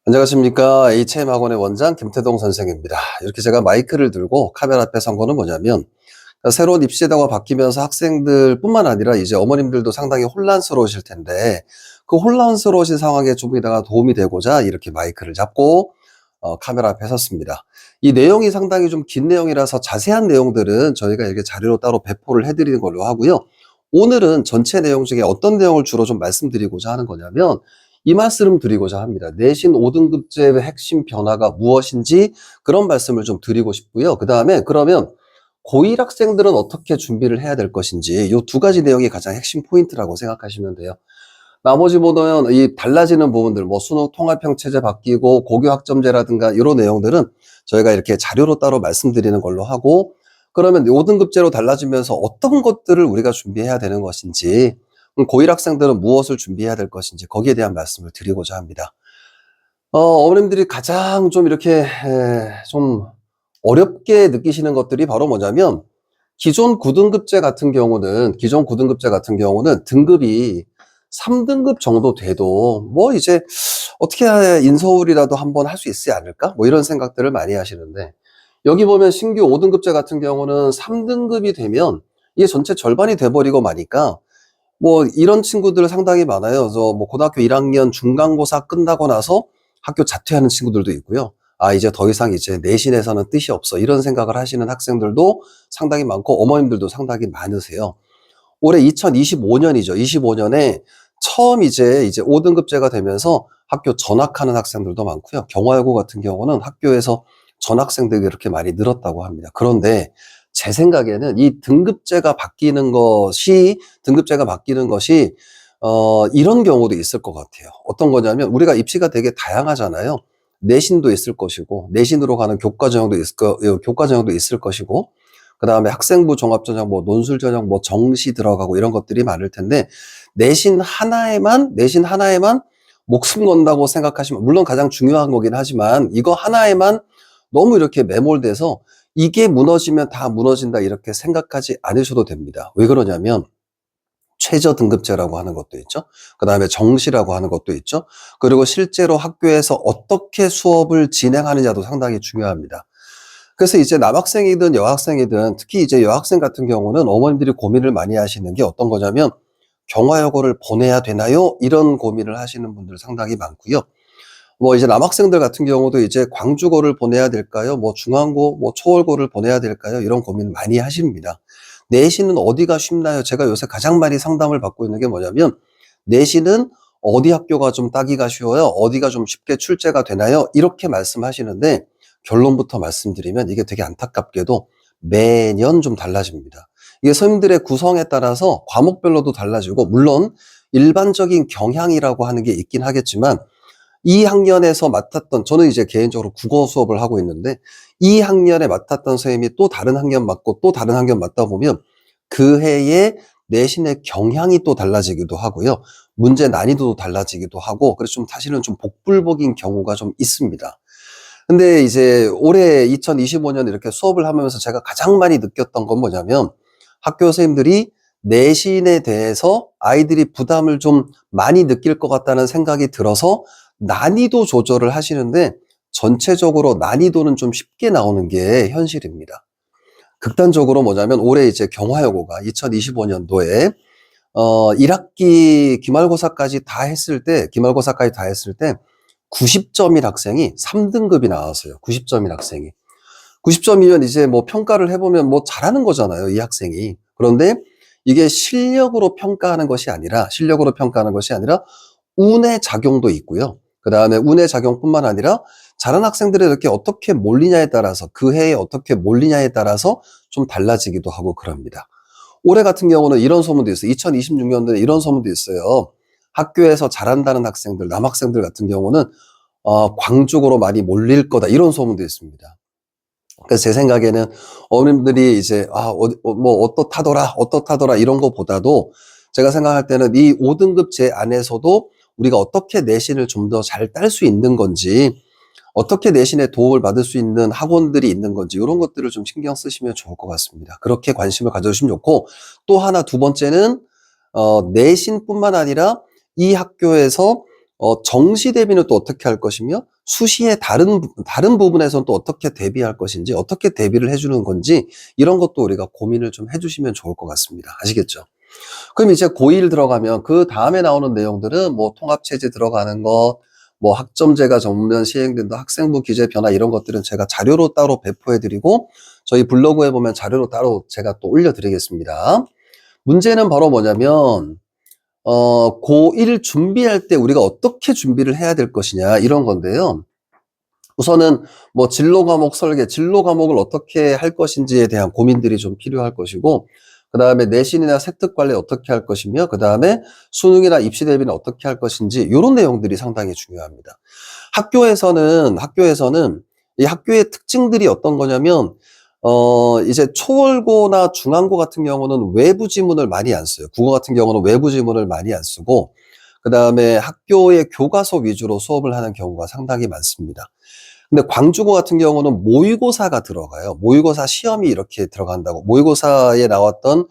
안녕하십니까. HM학원의 원장 김태동 선생입니다. 이렇게 제가 마이크를 들고 카메라 앞에 선 거는 뭐냐면, 새로운 입시제도가 바뀌면서 학생들 뿐만 아니라 이제 어머님들도 상당히 혼란스러우실 텐데, 그 혼란스러우신 상황에 조금이나마 도움이 되고자 이렇게 마이크를 잡고 카메라 앞에 섰습니다. 이 내용이 상당히 좀 긴 내용이라서 자세한 내용들은 저희가 이렇게 자료로 따로 배포를 해드리는 걸로 하고요. 오늘은 전체 내용 중에 어떤 내용을 주로 좀 말씀드리고자 하는 거냐면, 이 말씀을 드리고자 합니다. 내신 5등급제의 핵심 변화가 무엇인지 그런 말씀을 좀 드리고 싶고요. 그 다음에 그러면 고1 학생들은 어떻게 준비를 해야 될 것인지 이 두 가지 내용이 가장 핵심 포인트라고 생각하시면 돼요. 나머지 보면 이 달라지는 부분들, 뭐 수능 통합형 체제 바뀌고 고교 학점제라든가 이런 내용들은 저희가 이렇게 자료로 따로 말씀드리는 걸로 하고, 그러면 5등급제로 달라지면서 어떤 것들을 우리가 준비해야 되는 것인지, 고1 학생들은 무엇을 준비해야 될 것인지 거기에 대한 말씀을 드리고자 합니다. 어머님들이 가장 좀 이렇게 좀 어렵게 느끼시는 것들이 바로 뭐냐면, 기존 9등급제 같은 경우는 등급이 3등급 정도 돼도 뭐 이제 어떻게 인서울이라도 한번 할 수 있지 않을까? 뭐 이런 생각들을 많이 하시는데, 여기 보면 신규 5등급제 같은 경우는 3등급이 되면 이게 전체 절반이 돼버리고 마니까 뭐 이런 친구들 상당히 많아요. 그래서 뭐 고등학교 1학년 중간고사 끝나고 나서 학교 자퇴하는 친구들도 있고요. 아, 이제 더 이상 이제 내신에서는 뜻이 없어, 이런 생각을 하시는 학생들도 상당히 많고 어머님들도 상당히 많으세요. 올해 2025년이죠. 25년에 처음 이제 5등급제가 되면서 학교 전학하는 학생들도 많고요. 경화여고 같은 경우는 학교에서 전학생들이 그렇게 많이 늘었다고 합니다. 그런데 제 생각에는 이 등급제가 바뀌는 것이 이런 경우도 있을 것 같아요. 어떤 거냐면, 우리가 입시가 되게 다양하잖아요. 내신도 있을 것이고, 내신으로 가는 교과전형도 있을 것이고, 그 다음에 학생부 종합전형, 뭐 논술전형, 뭐 정시 들어가고 이런 것들이 많을 텐데, 내신 하나에만 목숨 건다고 생각하시면, 물론 가장 중요한 거긴 하지만 이거 하나에만 너무 이렇게 매몰돼서 이게 무너지면 다 무너진다 이렇게 생각하지 않으셔도 됩니다. 왜 그러냐면, 최저 등급제라고 하는 것도 있죠. 그 다음에 정시라고 하는 것도 있죠. 그리고 실제로 학교에서 어떻게 수업을 진행하느냐도 상당히 중요합니다. 그래서 이제 남학생이든 여학생이든, 특히 이제 여학생 같은 경우는 어머님들이 고민을 많이 하시는 게 어떤 거냐면, 경화여고를 보내야 되나요? 이런 고민을 하시는 분들 상당히 많고요. 뭐 이제 남학생들 같은 경우도 이제 광주고를 보내야 될까요? 뭐 중앙고, 뭐 초월고를 보내야 될까요? 이런 고민 많이 하십니다. 내신은 어디가 쉽나요? 제가 요새 가장 많이 상담을 받고 있는 게 뭐냐면, 내신은 어디 학교가 좀 따기가 쉬워요? 어디가 좀 쉽게 출제가 되나요? 이렇게 말씀하시는데, 결론부터 말씀드리면 이게 되게 안타깝게도 매년 좀 달라집니다. 이게 선생님들의 구성에 따라서 과목별로도 달라지고, 물론 일반적인 경향이라고 하는 게 있긴 하겠지만, 이 학년에서 맡았던, 저는 이제 개인적으로 국어 수업을 하고 있는데, 이 학년에 맡았던 선생님이 또 다른 학년 맡고 또 다른 학년 맡다 보면 그 해에 내신의 경향이 또 달라지기도 하고요. 문제 난이도도 달라지기도 하고, 그래서 좀 사실은 좀 복불복인 경우가 좀 있습니다. 근데 이제 올해 2025년 이렇게 수업을 하면서 제가 가장 많이 느꼈던 건 뭐냐면, 학교 선생님들이 내신에 대해서 아이들이 부담을 좀 많이 느낄 것 같다는 생각이 들어서 난이도 조절을 하시는데, 전체적으로 난이도는 좀 쉽게 나오는 게 현실입니다. 극단적으로 뭐냐면, 올해 이제 경화여고가 2025년도에 1학기 기말고사까지 다 했을 때 90점인 학생이 3등급이 나왔어요. 90점인 학생이. 90점이면 이제 뭐 평가를 해보면 뭐 잘하는 거잖아요, 이 학생이. 그런데 이게 실력으로 평가하는 것이 아니라 운의 작용도 있고요. 그 다음에 운의 작용뿐만 아니라 잘하는 학생들이 이렇게 어떻게 몰리냐에 따라서, 그 해에 어떻게 몰리냐에 따라서 좀 달라지기도 하고 그럽니다. 올해 같은 경우는 이런 소문도 있어요. 2026년도에 이런 소문도 있어요. 학교에서 잘한다는 학생들, 남학생들 같은 경우는 광주고로 많이 몰릴 거다, 이런 소문도 있습니다. 그래서 제 생각에는 어머님들이 이제 뭐 어떻다더라 이런 거보다도, 제가 생각할 때는 이 5등급제 안에서도 우리가 어떻게 내신을 좀 더 잘 딸 수 있는 건지, 어떻게 내신에 도움을 받을 수 있는 학원들이 있는 건지, 이런 것들을 좀 신경 쓰시면 좋을 것 같습니다. 그렇게 관심을 가져주시면 좋고, 또 하나, 두 번째는 내신뿐만 아니라 이 학교에서 정시 대비는 또 어떻게 할 것이며, 수시의 다른 부분에서는 또 어떻게 대비할 것인지, 어떻게 대비를 해주는 건지, 이런 것도 우리가 고민을 좀 해주시면 좋을 것 같습니다. 아시겠죠? 그럼 이제 고1 들어가면 그 다음에 나오는 내용들은 뭐 통합체제 들어가는 것, 뭐 학점제가 전면 시행된다, 학생부 기재 변화 이런 것들은 제가 자료로 따로 배포해드리고 저희 블로그에 보면 자료로 따로 제가 또 올려드리겠습니다. 문제는 바로 뭐냐면 고1 준비할 때 우리가 어떻게 준비를 해야 될 것이냐 이런 건데요. 우선은 뭐 진로 과목 설계, 진로 과목을 어떻게 할 것인지에 대한 고민들이 좀 필요할 것이고, 그 다음에 내신이나 세특 관리 어떻게 할 것이며, 그 다음에 수능이나 입시 대비는 어떻게 할 것인지, 이런 내용들이 상당히 중요합니다. 학교에서는 이 학교의 특징들이 어떤 거냐면, 이제 초월고나 중앙고 같은 경우는 외부 지문을 많이 안 써요. 국어 같은 경우는 외부 지문을 많이 안 쓰고, 그 다음에 학교의 교과서 위주로 수업을 하는 경우가 상당히 많습니다. 근데 광주고 같은 경우는 모의고사가 들어가요. 모의고사 시험이 이렇게 들어간다고. 모의고사에 나왔던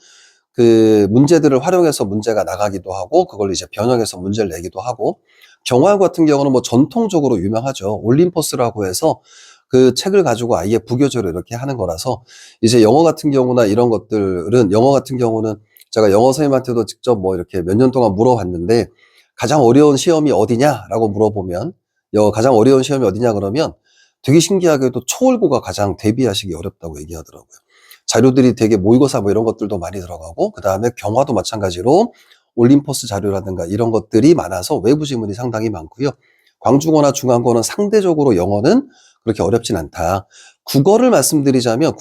그 문제들을 활용해서 문제가 나가기도 하고, 그걸 이제 변형해서 문제를 내기도 하고, 경화고 같은 경우는 뭐 전통적으로 유명하죠. 올림포스라고 해서 그 책을 가지고 아예 부교재로 이렇게 하는 거라서, 이제 영어 같은 경우나 이런 것들은, 영어 같은 경우는 제가 영어 선생님한테도 직접 뭐 이렇게 몇 년 동안 물어봤는데, 가장 어려운 시험이 어디냐라고 물어보면, 가장 어려운 시험이 어디냐 그러면 되게 신기하게도 초월고가 가장 대비하시기 어렵다고 얘기하더라고요. 자료들이 되게 모의고사 뭐 이런 것들도 많이 들어가고, 그 다음에 경화도 마찬가지로 올림포스 자료라든가 이런 것들이 많아서 외부 지문이 상당히 많고요. 광주고나 중앙고는 상대적으로 영어는 그렇게 어렵진 않다. 국어를 말씀드리자면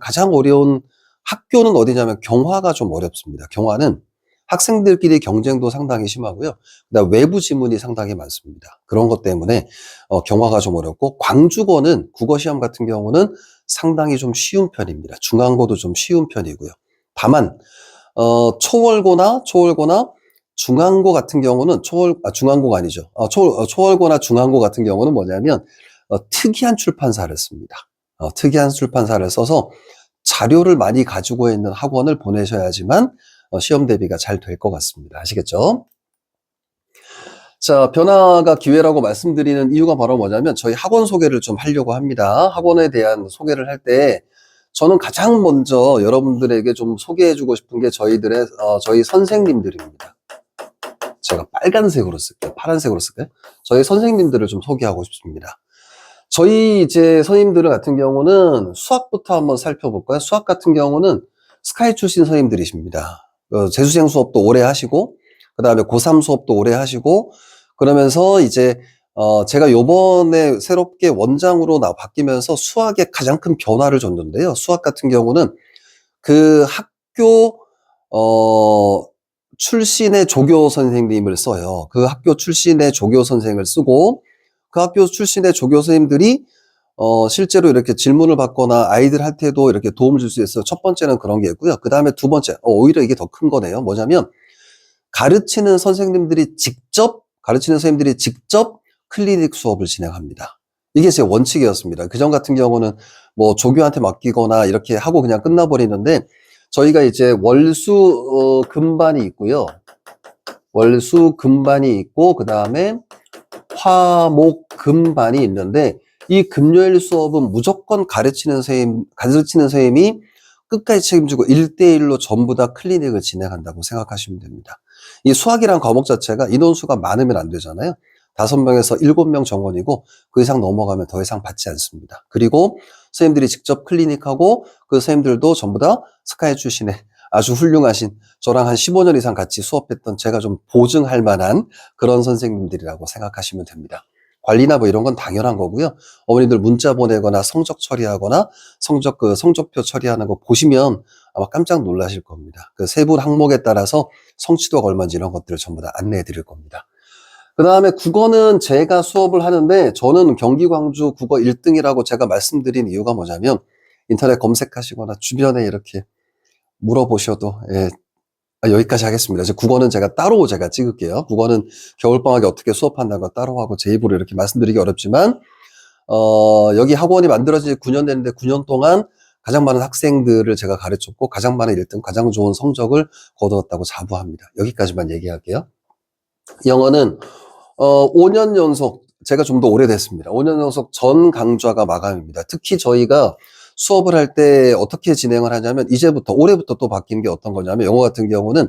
가장 어려운 학교는 어디냐면 경화가 좀 어렵습니다. 경화는 학생들끼리 경쟁도 상당히 심하고요. 그다음 외부 지문이 상당히 많습니다. 그런 것 때문에 경화가 좀 어렵고, 광주고는 국어 시험 같은 경우는 상당히 좀 쉬운 편입니다. 중앙고도 좀 쉬운 편이고요. 다만 초월고나 중앙고 같은 경우는 중앙고가 아니죠. 초월고나 중앙고 같은 경우는 뭐냐면 특이한 출판사를 씁니다. 특이한 출판사를 써서 자료를 많이 가지고 있는 학원을 보내셔야지만 시험 대비가 잘 될 것 같습니다. 아시겠죠? 자, 변화가 기회라고 말씀드리는 이유가 바로 뭐냐면 저희 학원 소개를 좀 하려고 합니다. 학원에 대한 소개를 할 때 저는 가장 먼저 여러분들에게 좀 소개해주고 싶은 게 저희 선생님들입니다. 제가 빨간색으로 쓸게요. 파란색으로 쓸게요. 저희 선생님들을 좀 소개하고 싶습니다. 저희 이제 선생님들 같은 경우는 수학부터 한번 살펴볼까요? 수학 같은 경우는 스카이 출신 선생님들이십니다. 재수생 수업도 오래 하시고, 그 다음에 고3 수업도 오래 하시고, 그러면서 이제 제가 요번에 새롭게 원장으로 바뀌면서 수학에 가장 큰 변화를 줬는데요. 수학 같은 경우는 그 학교 출신의 조교 선생님을 써요. 그 학교 출신의 조교 선생을 쓰고, 그 학교 출신의 조교 선생님들이 실제로 이렇게 질문을 받거나 아이들 할 때도 이렇게 도움을 줄 수 있어요. 첫 번째는 그런 게 있고요. 그 다음에 두 번째, 오히려 이게 더 큰 거네요. 뭐냐면, 가르치는 선생님들이 직접 클리닉 수업을 진행합니다. 이게 제 원칙이었습니다. 그전 같은 경우는 뭐 조교한테 맡기거나 이렇게 하고 그냥 끝나버리는데, 저희가 이제 월수 금반이 있고요. 월수 금반이 있고, 그 다음에 화목 금반이 있는데, 이 금요일 수업은 무조건 가르치는 선생님이 끝까지 책임지고 1대1로 전부 다 클리닉을 진행한다고 생각하시면 됩니다. 이 수학이란 과목 자체가 인원수가 많으면 안 되잖아요. 5명에서 7명 정원이고 그 이상 넘어가면 더 이상 받지 않습니다. 그리고 선생님들이 직접 클리닉하고, 그 선생님들도 전부 다 스카이 출신의 아주 훌륭하신, 저랑 한 15년 이상 같이 수업했던, 제가 좀 보증할 만한 그런 선생님들이라고 생각하시면 됩니다. 관리나 뭐 이런 건 당연한 거고요. 어머니들 문자 보내거나 성적 처리하거나 성적표 처리하는 거 보시면 아마 깜짝 놀라실 겁니다. 그 세부 항목에 따라서 성취도가 얼마인지 이런 것들을 전부 다 안내해 드릴 겁니다. 그 다음에 국어는 제가 수업을 하는데, 저는 경기 광주 국어 1등이라고 제가 말씀드린 이유가 뭐냐면, 인터넷 검색하시거나 주변에 이렇게 물어보셔도, 여기까지 하겠습니다. 이제 국어는 제가 따로 찍을게요. 국어는 겨울방학에 어떻게 수업한다는 거 따로 하고 제 입으로 이렇게 말씀드리기 어렵지만, 여기 학원이 만들어진 지 9년 됐는데 9년 동안 가장 많은 학생들을 제가 가르쳤고, 가장 많은 1등, 가장 좋은 성적을 거두었다고 자부합니다. 여기까지만 얘기할게요. 영어는 5년 연속, 제가 좀 더 오래됐습니다. 5년 연속 전 강좌가 마감입니다. 특히 저희가 수업을 할 때 어떻게 진행을 하냐면, 올해부터 또 바뀐 게 어떤 거냐면, 영어 같은 경우는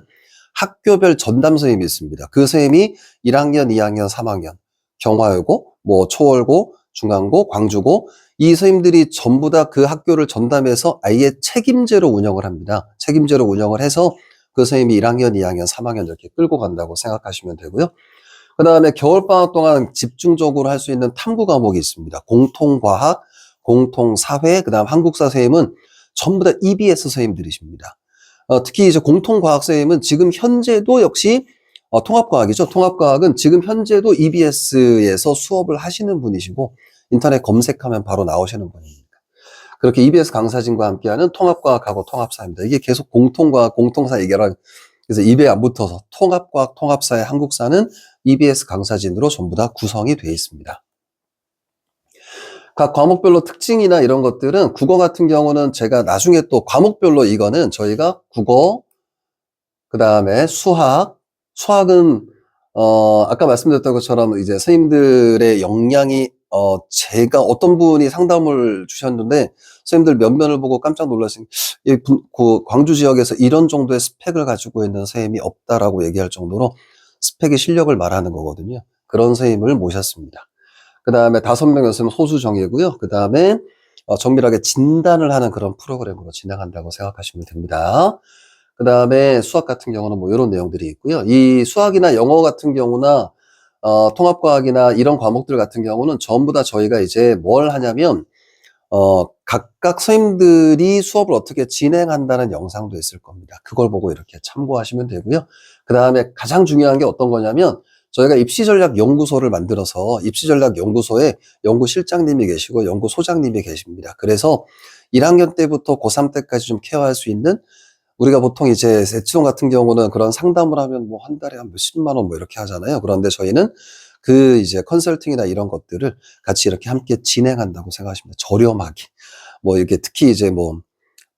학교별 전담 선생님이 있습니다. 그 선생님이 1학년, 2학년, 3학년, 경화여고, 뭐 초월고, 중앙고, 광주고, 이 선생님들이 전부 다 그 학교를 전담해서 아예 책임제로 운영을 합니다. 책임제로 운영을 해서 그 선생님이 1학년, 2학년, 3학년 이렇게 끌고 간다고 생각하시면 되고요. 그 다음에 겨울방학 동안 집중적으로 할 수 있는 탐구 과목이 있습니다. 공통과학, 공통사회, 그 다음 한국사 선생님은 전부 다 EBS 선생님들이십니다. 특히 이제 공통과학 선생님은 지금 현재도 역시 통합과학이죠. 통합과학은 지금 현재도 EBS에서 수업을 하시는 분이시고 인터넷 검색하면 바로 나오시는 분입니다. 그렇게 EBS 강사진과 함께하는 통합과학하고 통합사입니다. 이게 계속 공통과학, 공통사 얘기하라. 그래서 입에 안 붙어서 통합과학, 통합사의 한국사는 EBS 강사진으로 전부 다 구성이 되어 있습니다. 각 과목별로 특징이나 이런 것들은 국어 같은 경우는 제가 나중에 또 과목별로 이거는 저희가 국어, 그 다음에 수학은 아까 말씀드렸던 것처럼 이제 선생님들의 역량이 제가 어떤 분이 상담을 주셨는데 선생님들 면면을 보고 깜짝 놀라신 그 광주 지역에서 이런 정도의 스펙을 가지고 있는 선생님이 없다라고 얘기할 정도로 스펙의 실력을 말하는 거거든요. 그런 선생님을 모셨습니다. 그 다음에 5명 연습은 소수 정예고요. 그 다음에 정밀하게 진단을 하는 그런 프로그램으로 진행한다고 생각하시면 됩니다. 그 다음에 수학 같은 경우는 뭐 이런 내용들이 있고요. 이 수학이나 영어 같은 경우나 통합과학이나 이런 과목들 같은 경우는 전부 다 저희가 이제 뭘 하냐면 각각 선생님들이 수업을 어떻게 진행한다는 영상도 있을 겁니다. 그걸 보고 이렇게 참고하시면 되고요. 그 다음에 가장 중요한 게 어떤 거냐면 저희가 입시전략연구소를 만들어서 입시전략연구소에 연구실장님이 계시고 연구소장님이 계십니다. 그래서 1학년 때부터 고3 때까지 좀 케어할 수 있는 우리가 보통 이제 세치동 같은 경우는 그런 상담을 하면 뭐 한 달에 한 몇십만 원 뭐 이렇게 하잖아요. 그런데 저희는 그 이제 컨설팅이나 이런 것들을 같이 이렇게 함께 진행한다고 생각하시면 저렴하게. 뭐 이게 특히 이제 뭐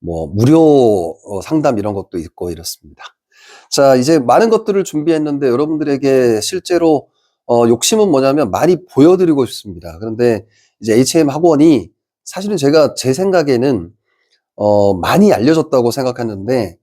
무료 상담 이런 것도 있고 이렇습니다. 자, 이제 많은 것들을 준비했는데 여러분들에게 실제로 욕심은 뭐냐면 많이 보여드리고 싶습니다. 그런데 이제 HM 학원이 사실은 제가 제 생각에는 많이 알려졌다고 생각했는데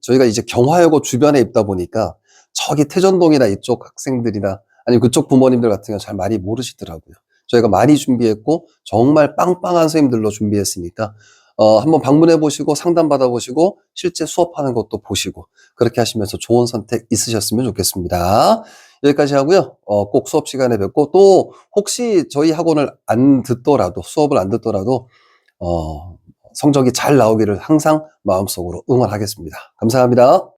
저희가 이제 경화여고 주변에 있다 보니까 저기 태전동이나 이쪽 학생들이나 아니면 그쪽 부모님들 같은 경우 잘 많이 모르시더라고요. 저희가 많이 준비했고 정말 빵빵한 선생님들로 준비했으니까 한번 방문해 보시고 상담 받아 보시고 실제 수업하는 것도 보시고 그렇게 하시면서 좋은 선택 있으셨으면 좋겠습니다. 여기까지 하고요. 꼭 수업 시간에 뵙고 또 혹시 저희 학원을 안 듣더라도 수업을 안 듣더라도 성적이 잘 나오기를 항상 마음속으로 응원하겠습니다. 감사합니다.